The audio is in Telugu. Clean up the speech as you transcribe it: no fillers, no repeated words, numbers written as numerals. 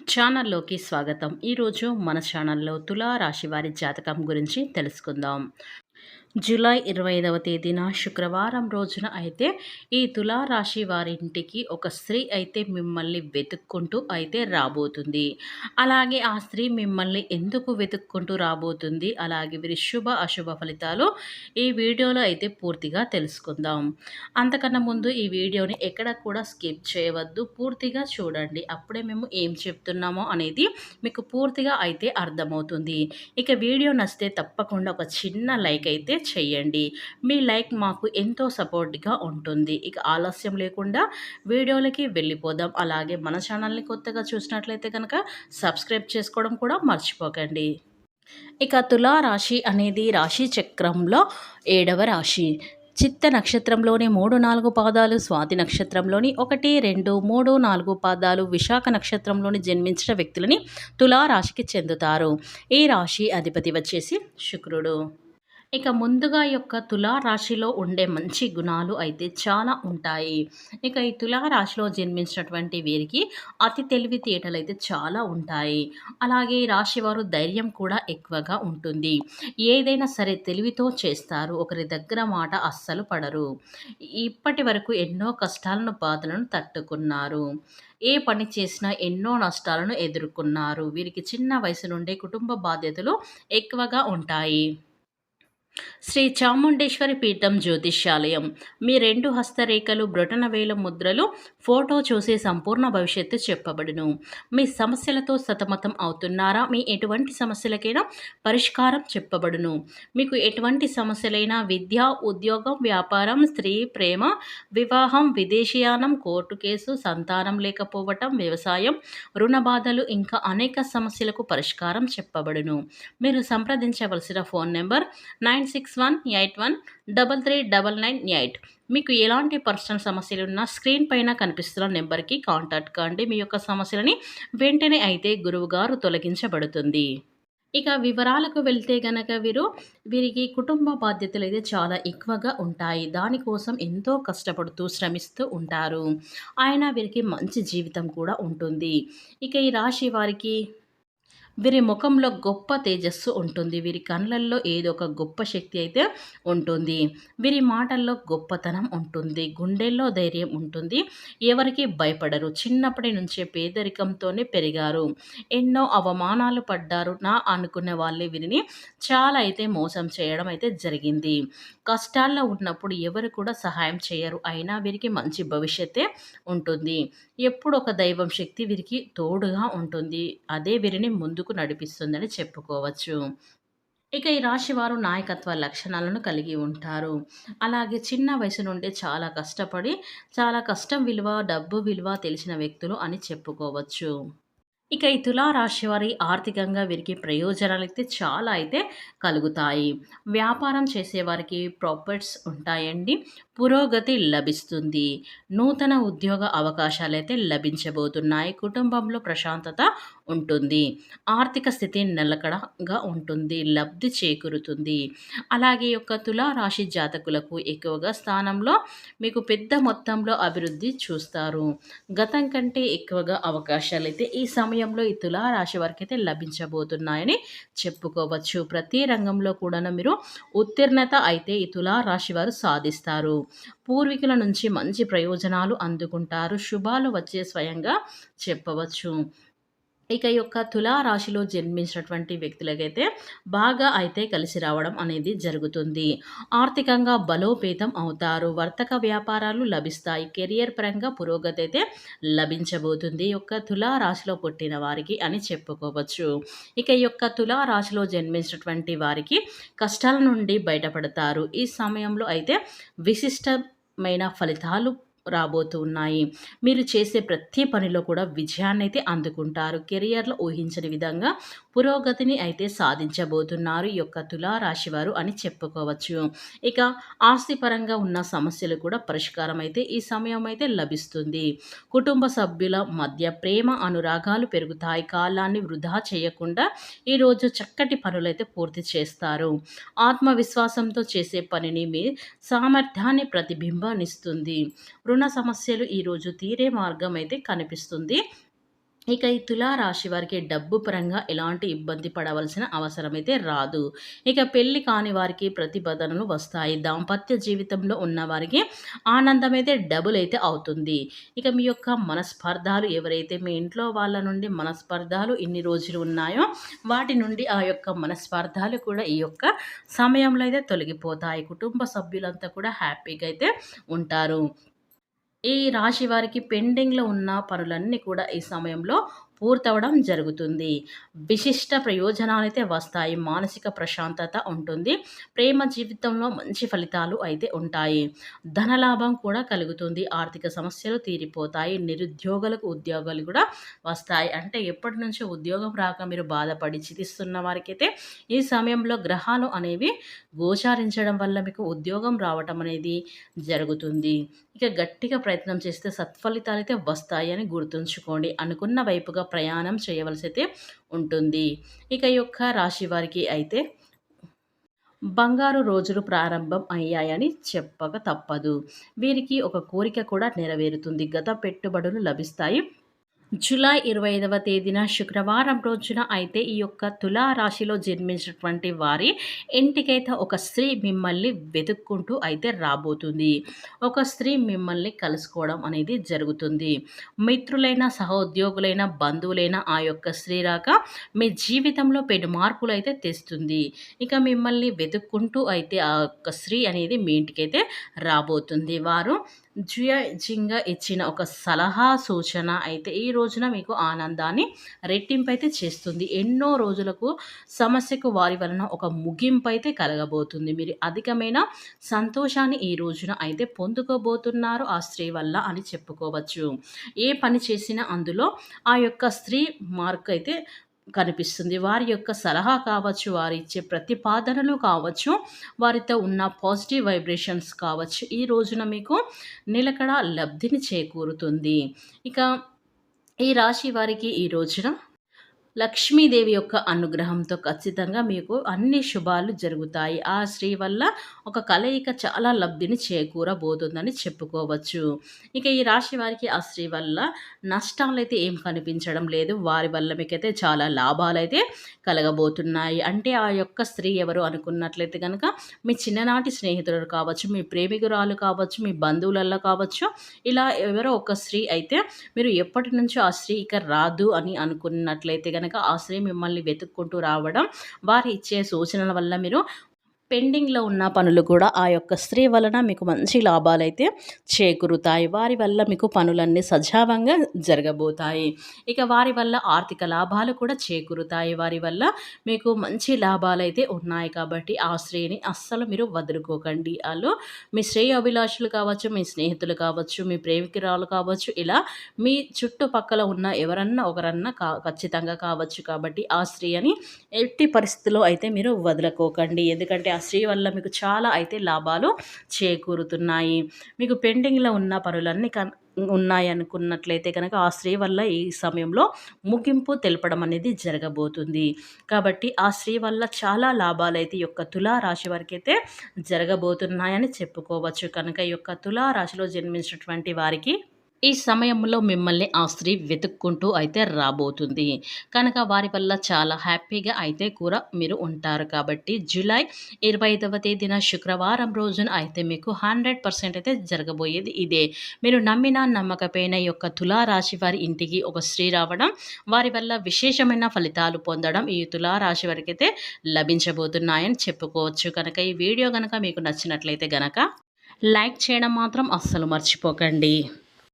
ఛానల్లోకి స్వాగతం. ఈరోజు మన ఛానల్లో తులా రాశి వారి జాతకం గురించి తెలుసుకుందాం. జూలై 25వ తేదీన శుక్రవారం రోజున అయితే ఈ తులారాశి వారింటికి ఒక స్త్రీ అయితే మిమ్మల్ని వెతుక్కుంటూ అయితే రాబోతుంది. అలాగే ఆ స్త్రీ మిమ్మల్ని ఎందుకు వెతుక్కుంటూ రాబోతుంది, అలాగే వీరి శుభ అశుభ ఫలితాలు ఈ వీడియోలో అయితే పూర్తిగా తెలుసుకుందాం. అంతకన్నా ముందు ఈ వీడియోని ఎక్కడ కూడా స్కిప్ చేయవద్దు, పూర్తిగా చూడండి. అప్పుడే మేము ఏం చెప్తున్నామో అనేది మీకు పూర్తిగా అయితే అర్థమవుతుంది. ఇక వీడియో నచ్చితే తప్పకుండా ఒక చిన్న లైక్ అయితే చేయండి. మీ లైక్ మాకు ఎంతో సపోర్ట్‌గా ఉంటుంది. ఇక ఆలస్యం లేకుండా వీడియోలకి వెళ్ళిపోదాం. అలాగే మన ఛానల్‌ని కొత్తగా చూసినట్లయితే గనక సబ్స్క్రైబ్ చేసుకోవడం కూడా మర్చిపోకండి. ఇక తులా రాశి అనేది రాశి చక్రంలో 7వ రాశి. చిత్త నక్షత్రంలోని 3, 4 పాదాలు, స్వాతి నక్షత్రంలోని 1, 2, 3, 4 పాదాలు, విశాఖ నక్షత్రంలోని జన్మించిన వ్యక్తులని తులా రాశికి చెందుతారు. ఈ రాశి అధిపతి వచ్చేసి శుక్రుడు. ఇక ముందుగా తులా రాశిలో ఉండే మంచి గుణాలు అయితే చాలా ఉంటాయి. ఇక ఈ తులా రాశిలో జన్మించినటువంటి వీరికి అతి తెలివితేటలు అయితే చాలా ఉంటాయి. అలాగే ఈ రాశి వారు ధైర్యం కూడా ఎక్కువగా ఉంటుంది. ఏదైనా సరే తెలివితో చేస్తారు. ఒకరి దగ్గర మాట అస్సలు పడరు. ఇప్పటి వరకు ఎన్నో కష్టాలను, బాధలను తట్టుకున్నారు. ఏ పని చేసినా ఎన్నో నష్టాలను ఎదుర్కొన్నారు. వీరికి చిన్న వయసు నుండే కుటుంబ బాధ్యతలు ఎక్కువగా ఉంటాయి. శ్రీ చాముండేశ్వరి పీఠం జ్యోతిష్యాలయం. మీ 2 హస్తరేఖలు, బ్రొటనవేలు ముద్రలు, ఫోటో చూసి సంపూర్ణ భవిష్యత్తు చెప్పబడును. మీ సమస్యలతో సతమతం అవుతున్నారా? మీ ఎటువంటి సమస్యలకైనా పరిష్కారం చెప్పబడును. మీకు ఎటువంటి సమస్యలైనా విద్య, ఉద్యోగం, వ్యాపారం, స్త్రీ, ప్రేమ, వివాహం, విదేశీయానం, కోర్టు కేసు, సంతానం లేకపోవటం, వ్యవసాయం, రుణ బాధలు ఇంకా అనేక సమస్యలకు పరిష్కారం చెప్పబడును. మీరు సంప్రదించవలసిన ఫోన్ నెంబర్ 9618133998. మీకు ఎలాంటి పర్సనల్ సమస్యలున్నా స్క్రీన్ పైన కనిపిస్తున్న నెంబర్కి కాంటాక్ట్ కండి. మీ యొక్క సమస్యలని వెంటనే అయితే గురువుగారు తొలగించబడుతుంది. ఇక వివరాలకు వెళ్తే గనక వీరికి కుటుంబ బాధ్యతలు అయితే చాలా ఎక్కువగా ఉంటాయి. దానికోసం ఎంతో కష్టపడుతూ శ్రమిస్తూ ఉంటారు. ఆయన వీరికి మంచి జీవితం కూడా ఉంటుంది. ఇక ఈ రాశి వారికి వీరి ముఖంలో గొప్ప తేజస్సు ఉంటుంది. వీరి కళ్ళల్లో ఏదో ఒక గొప్ప శక్తి అయితే ఉంటుంది. వీరి మాటల్లో గొప్పతనం ఉంటుంది. గుండెల్లో ధైర్యం ఉంటుంది. ఎవరికి భయపడరు. చిన్నప్పటి నుంచే పేదరికంతోనే పెరిగారు. ఎన్నో అవమానాలు పడ్డారు. అనుకునే వాళ్ళే వీరిని చాలా అయితే మోసం చేయడం అయితే జరిగింది. కష్టాల్లో ఉన్నప్పుడు ఎవరు కూడా సహాయం చేయరు. అయినా వీరికి మంచి భవిష్యత్తే ఉంటుంది. ఎప్పుడు ఒక దైవం శక్తి వీరికి తోడుగా ఉంటుంది. అదే వీరిని ముందుకు నడిపిస్తుందని చెప్పుకోవచ్చు. ఇక ఈ రాశి వారు నాయకత్వ లక్షణాలను కలిగి ఉంటారు. అలాగే చిన్న వయసు నుండే చాలా కష్టం విలువ, డబ్బు విలువ తెలిసిన వ్యక్తులు అని చెప్పుకోవచ్చు. ఇక ఈ తులా రాశి వారి ఆర్థికంగా వీరికి ప్రయోజనాలైతే చాలా అయితే కలుగుతాయి. వ్యాపారం చేసేవారికి ప్రాఫిట్స్ ఉంటాయండి. పురోగతి లభిస్తుంది. నూతన ఉద్యోగ అవకాశాలైతే లభించబోతున్నాయి. కుటుంబంలో ప్రశాంతత ఉంటుంది. ఆర్థిక స్థితి నిలకడగా ఉంటుంది. లబ్ధి చేకూరుతుంది. అలాగే తులా రాశి జాతకులకు ఎక్కువగా స్థానంలో మీకు పెద్ద మొత్తంలో అభివృద్ధి చూస్తారు. గతం కంటే ఎక్కువగా అవకాశాలైతే ఈ సమయంలో ఈ తులా రాశి వారికైతే లభించబోతున్నాయని చెప్పుకోవచ్చు. ప్రతి రంగంలో కూడా మీరు ఉత్తీర్ణత అయితే ఈ తులా రాశి వారు సాధిస్తారు. పూర్వీకుల నుంచి మంచి ప్రయోజనాలు అందుకుంటారు. శుభాలు వచ్చే స్వయంగా చెప్పవచ్చు. ఇక తులా రాశిలో జన్మించినటువంటి వ్యక్తులకైతే బాగా అయితే కలిసి రావడం అనేది జరుగుతుంది. ఆర్థికంగా బలోపేతం అవుతారు. వర్తక వ్యాపారాలు లభిస్తాయి. కెరియర్ పరంగా పురోగతి అయితే లభించబోతుంది. తులా రాశిలో పుట్టిన వారికి అని చెప్పుకోవచ్చు. ఇక తులా రాశిలో జన్మించినటువంటి వారికి కష్టాల నుండి బయటపడతారు. ఈ సమయంలో అయితే విశిష్టమైన ఫలితాలు రాబోతూ ఉన్నాయి. మీరు చేసే ప్రతి పనిలో కూడా విజయాన్ని అయితే అందుకుంటారు. కెరియర్‌లో ఊహించని విధంగా పురోగతిని అయితే సాధించబోతున్నారు ఈ తులా రాశి వారు అని చెప్పుకోవచ్చు. ఇక ఆస్తిపరంగా ఉన్న సమస్యలు కూడా పరిష్కారం అయితే ఈ సమయం అయితే లభిస్తుంది. కుటుంబ సభ్యుల మధ్య ప్రేమ, అనురాగాలు పెరుగుతాయి. కాలాన్ని వృధా చేయకుండా ఈరోజు చక్కటి పనులైతే పూర్తి చేస్తారు. ఆత్మవిశ్వాసంతో చేసే పనిని మీ సామర్థ్యాన్ని ప్రతిబింబనిస్తుంది. రుణ సమస్యలు ఈరోజు తీరే మార్గం అయితే కనిపిస్తుంది. ఇక ఈ తులా రాశి వారికి డబ్బు పరంగా ఎలాంటి ఇబ్బంది పడవలసిన అవసరమైతే రాదు. ఇక పెళ్లి కాని వారికి ప్రతిపాదనలు వస్తాయి. దాంపత్య జీవితంలో ఉన్నవారికి ఆనందమైతే డబుల్ అయితే అవుతుంది. ఇక మీ యొక్క మనస్పర్ధాలు ఎవరైతే మీ ఇంట్లో వాళ్ళ నుండి మనస్పర్ధాలు ఇన్ని రోజులు ఉన్నాయో వాటి నుండి ఆ యొక్క మనస్పర్ధాలు కూడా ఈ యొక్క సమయంలో అయితే తొలగిపోతాయి. కుటుంబ సభ్యులంతా కూడా హ్యాపీగా అయితే ఉంటారు. ఈ రాశి వారికి పెండింగ్‌లో ఉన్న పనులన్నీ కూడా ఈ సమయంలో పూర్తవ్వడం జరుగుతుంది. విశిష్ట ప్రయోజనాలైతే వస్తాయి. మానసిక ప్రశాంతత ఉంటుంది. ప్రేమ జీవితంలో మంచి ఫలితాలు అయితే ఉంటాయి. ధనలాభం కూడా కలుగుతుంది. ఆర్థిక సమస్యలు తీరిపోతాయి. నిరుద్యోగులకు ఉద్యోగాలు కూడా వస్తాయి. అంటే ఎప్పటినుంచో ఉద్యోగం రాక మీరు బాధపడి చింతిస్తున్న వారికైతే ఈ సమయంలో గ్రహాలు అనేవి గోచారించడం వల్ల మీకు ఉద్యోగం రావటం అనేది జరుగుతుంది. ఇక గట్టిగా ప్రయత్నం చేస్తే సత్ఫలితాలైతే వస్తాయని గుర్తుంచుకోండి. అనుకున్న వైపుగా ప్రయాణం చేయవలసి అయితే ఉంటుంది. ఇక ఈ యొక్క రాశి వారికి అయితే బంగారు రోజులు ప్రారంభం అయ్యాయని చెప్పక తప్పదు. వీరికి ఒక కోరిక కూడా నెరవేరుతుంది. గత పెట్టుబడులు లభిస్తాయి. జూలై 25వ తేదీన శుక్రవారం రోజున అయితే ఈ యొక్క తులా రాశిలో జన్మించినటువంటి వారి ఇంటికైతే ఒక స్త్రీ మిమ్మల్ని వెతుక్కుంటూ అయితే రాబోతుంది. ఒక స్త్రీ మిమ్మల్ని కలుసుకోవడం అనేది జరుగుతుంది. మిత్రులైన, సహోద్యోగులైన, బంధువులైన ఆ యొక్క స్త్రీ రాక మీ జీవితంలో పెను మార్పులు అయితే తెస్తుంది. ఇక మిమ్మల్ని వెతుక్కుంటూ అయితే ఆ యొక్క స్త్రీ అనేది మీ ఇంటికైతే రాబోతుంది. వారు జింగా ఇచ్చిన ఒక సలహా సూచన అయితే ఈ రోజున మీకు ఆనందాన్ని రెట్టింపు అయితే చేస్తుంది. ఎన్నో రోజులకు సమస్యకు వారి వలన ఒక ముగింపు అయితే కలగబోతుంది. మీరు అధికమైన సంతోషాన్ని ఈ రోజున అయితే పొందుకోబోతున్నారు ఆ స్త్రీ వల్ల అని చెప్పుకోవచ్చు. ఏ పని చేసినా అందులో ఆ యొక్క స్త్రీ మార్క్ అయితే కనిపిస్తుంది. వారి యొక్క సలహా కావచ్చు, వారు ఇచ్చే ప్రతిపాదనలు కావచ్చు, వారితో ఉన్న పాజిటివ్ వైబ్రేషన్స్ కావచ్చు, ఈ రోజున మీకు నిలకడ లబ్ధిని చేకూరుతుంది. ఇక ఈ రాశి వారికి ఈ రోజున లక్ష్మీదేవి యొక్క అనుగ్రహంతో ఖచ్చితంగా మీకు అన్ని శుభాలు జరుగుతాయి. ఆ స్త్రీ వల్ల ఒక కలయిక చాలా లబ్ధిని చేకూరబోతుందని చెప్పుకోవచ్చు. ఇక ఈ రాశి వారికి ఆ స్త్రీ వల్ల నష్టాలైతే ఏం కనిపించడం లేదు. వారి వల్ల మీకైతే చాలా లాభాలైతే కలగబోతున్నాయి. అంటే ఆ యొక్క స్త్రీ ఎవరు అనుకున్నట్లయితే కనుక మీ చిన్ననాటి స్నేహితులు కావచ్చు, మీ ప్రేమికురాలు కావచ్చు, మీ బంధువులలో కావచ్చు, ఇలా ఎవరో ఒక స్త్రీ అయితే మీరు ఎప్పటి నుంచో ఆ స్త్రీ ఇక రాదు అని అనుకున్నట్లయితే గనక ఆ స్త్రీ మిమ్మల్ని వెతుక్కుంటూ రావడం, వారు ఇచ్చే సూచనల వల్ల మీరు పెండింగ్‌లో ఉన్న పనులు కూడా ఆ యొక్క స్త్రీ వలన మీకు మంచి లాభాలైతే చేకూరుతాయి. వారి వల్ల మీకు పనులన్నీ సజావంగా జరగబోతాయి. ఇక వారి వల్ల ఆర్థిక లాభాలు కూడా చేకూరుతాయి. వారి వల్ల మీకు మంచి లాభాలైతే ఉన్నాయి కాబట్టి ఆ స్త్రీని అస్సలు మీరు వదులుకోకండి. ఆళ్ళు మీ శ్రేయోభిలాషులు కావచ్చు, మీ స్నేహితులు కావచ్చు, మీ ప్రేమికురాలు కావచ్చు, ఇలా మీ చుట్టుపక్కల ఉన్న ఎవరన్నా ఒకరన్నా ఖచ్చితంగా కావచ్చు. కాబట్టి ఆ స్త్రీ అని ఎట్టి పరిస్థితిలో అయితే మీరు వదులుకోకండి. ఎందుకంటే ఆ స్త్రీ వల్ల మీకు చాలా అయితే లాభాలు చేకూరుతున్నాయి. మీకు పెండింగ్‌లో ఉన్న పనులన్నీ ఉన్నాయనుకున్నట్లయితే కనుక ఆ స్త్రీ వల్ల ఈ సమయంలో ముగింపు తెలపడం అనేది జరగబోతుంది. కాబట్టి ఆ స్త్రీ వల్ల చాలా లాభాలైతే ఈ యొక్క తులా రాశి వారికైతే జరగబోతున్నాయని చెప్పుకోవచ్చు. కనుక ఈ యొక్క తులా రాశిలో జన్మించినటువంటి వారికి ఈ సమయంలో మిమ్మల్ని ఆ స్త్రీ వెతుక్కుంటూ అయితే రాబోతుంది. కనుక వారి వల్ల చాలా హ్యాపీగా అయితే కూడా మీరు ఉంటారు. కాబట్టి జూలై 25వ తేదీన శుక్రవారం రోజున అయితే మీకు 100% అయితే జరగబోయేది ఇదే. మీరు నమ్మినా నమ్మకపోయినా ఈ యొక్క తులా రాశి వారి ఇంటికి ఒక స్త్రీ రావడం, వారి వల్ల విశేషమైన ఫలితాలు పొందడం ఈ తులా రాశి వారికైతే లభించబోతున్నాయని చెప్పుకోవచ్చు. కనుక ఈ వీడియో గనక మీకు నచ్చినట్లయితే గనక లైక్ చేయడం మాత్రం అస్సలు మర్చిపోకండి.